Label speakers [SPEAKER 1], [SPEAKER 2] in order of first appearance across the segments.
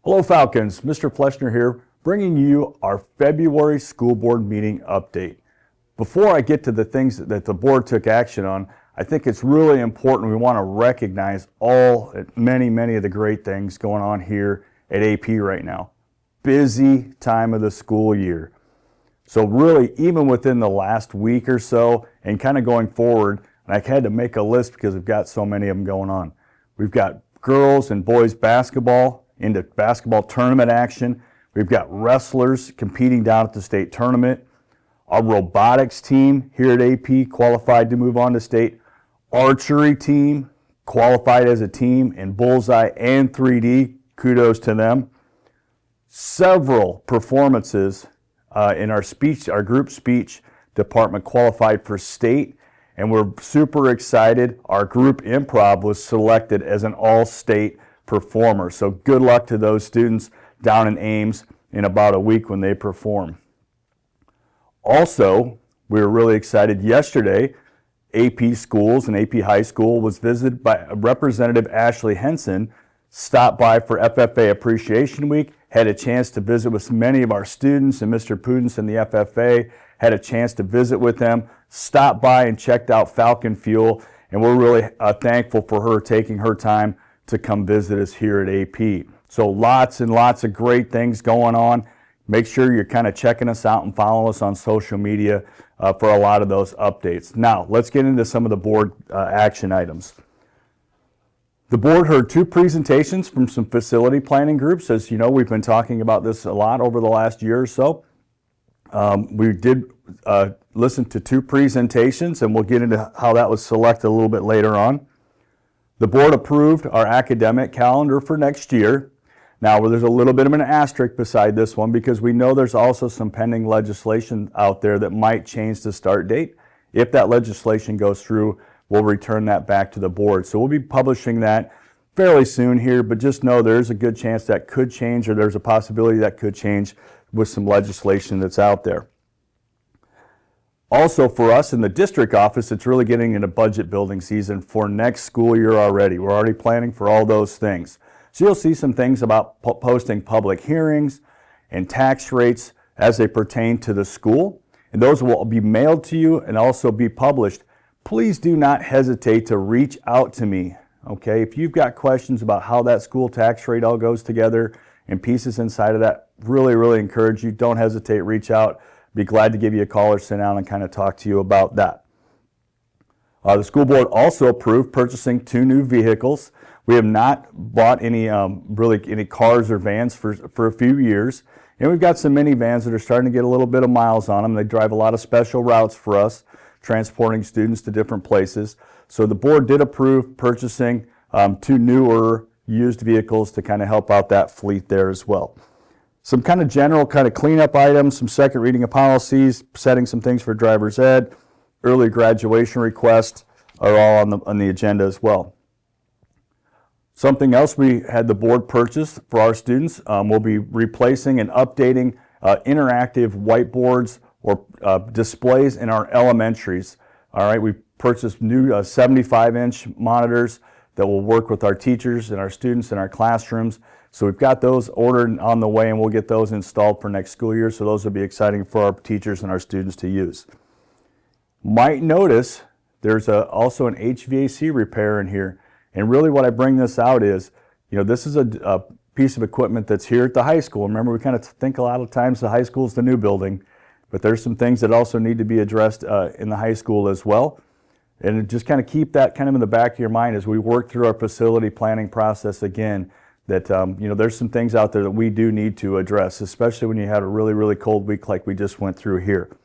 [SPEAKER 1] Hello Falcons, Mr. Fleschner here, bringing you our February school board meeting update. Before I get to the things that the board took action on, I think it's really important we want to recognize many of the great things going on here at AP right now. Busy time of the school year. So really, even within the last week or so and kind of going forward, and I had to make a list because we've got so many of them going on. We've got girls and boys basketball into basketball tournament action. We've got wrestlers competing down at the state tournament. Our robotics team here at AP qualified to move on to state. Archery team qualified as a team in bullseye and 3D. Kudos to them. Several performances in our group speech department qualified for state, and we're super excited. Our group improv was selected as an all-state performer. So good luck to those students down in Ames in about a week when they perform. Also, we were really excited yesterday. AP Schools and AP High School was visited by Representative Ashley Henson, stopped by for FFA Appreciation Week, had a chance to visit with many of our students, and Mr. Pudens and the FFA had a chance to visit with them, stopped by and checked out Falcon Fuel, and we're really thankful for her taking her time to come visit us here at AP. So lots and lots of great things going on. Make sure you're kind of checking us out and following us on social media for a lot of those updates. Now, let's get into some of the board action items. The board heard two presentations from some facility planning groups. As you know, we've been talking about this a lot over the last year or so. We did listen to two presentations, and we'll get into how that was selected a little bit later on. The board approved our academic calendar for next year. Now, there's a little bit of an asterisk beside this one because we know there's also some pending legislation out there that might change the start date. If that legislation goes through, we'll return that back to the board. So we'll be publishing that fairly soon here, but just know there's a good chance that could change, or there's a possibility that could change with some legislation that's out there. Also for us in the district office, it's really getting into budget building season for next school year already. We're already planning for all those things. So you'll see some things about posting public hearings and tax rates as they pertain to the school. And those will be mailed to you and also be published. Please do not hesitate to reach out to me, okay? If you've got questions about how that school tax rate all goes together and pieces inside of that, really encourage you. Don't hesitate, reach out. Be glad to give you a call or sit down and kind of talk to you about that. The school board also approved purchasing 2 new vehicles. We have not bought any any cars or vans for a few years. And we've got some minivans that are starting to get a little bit of miles on them. They drive a lot of special routes for us, transporting students to different places. So the board did approve purchasing 2 newer used vehicles to kind of help out that fleet there as well. Some kind of general cleanup items, some second reading of policies, setting some things for driver's ed, early graduation requests are all on the agenda as well. Something else we had the board purchase for our students, we'll be replacing and updating interactive whiteboards or displays in our elementaries. All right, we purchased new 75-inch monitors that will work with our teachers and our students in our classrooms. So we've got those ordered on the way, and we'll get those installed for next school year. So those will be exciting for our teachers and our students to use. Might notice there's also an HVAC repair in here. And really what I bring this out is, you know, this is a piece of equipment that's here at the high school. Remember, we kind of think a lot of times the high school is the new building, but there's some things that also need to be addressed in the high school as well. And just kind of keep that kind of in the back of your mind as we work through our facility planning process again, that you know, there's some things out there that we do need to address, especially when you had a really cold week like we just went through here.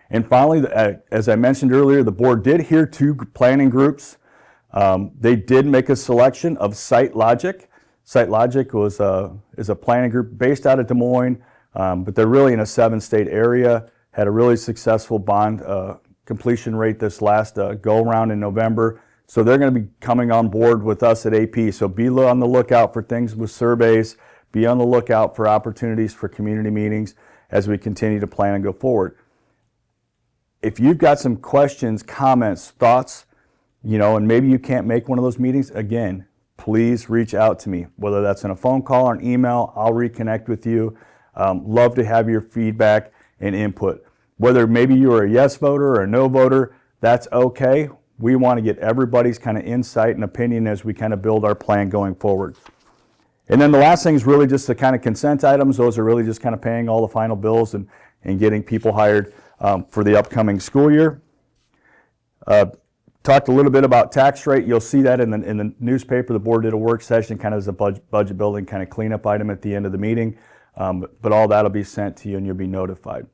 [SPEAKER 1] And finally, as I mentioned earlier, the board did hear 2 planning groups. They did make a selection of SiteLogic. SiteLogic is a planning group based out of Des Moines, but they're really in a 7-state area, had a really successful bond completion rate this last go-around in November. So they're going to be coming on board with us at AP. So be on the lookout for things with surveys. Be on the lookout for opportunities for community meetings as we continue to plan and go forward. If you've got some questions, comments, thoughts, you know, and maybe you can't make one of those meetings, again, please reach out to me, whether that's in a phone call or an email. I'll reconnect with you. Love to have your feedback and input. Whether maybe you're a yes voter or a no voter, that's okay. We want to get everybody's kind of insight and opinion as we kind of build our plan going forward. And then the last thing is really just the kind of consent items. Those are really just kind of paying all the final bills and getting people hired for the upcoming school year. Talked a little bit about tax rate. You'll see that in the newspaper. The board did a work session kind of as a budget building kind of cleanup item at the end of the meeting. But all that will be sent to you and you'll be notified.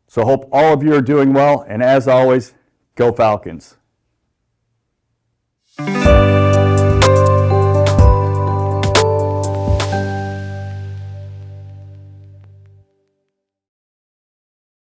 [SPEAKER 1] So hope all of you are doing well. And as always, go Falcons.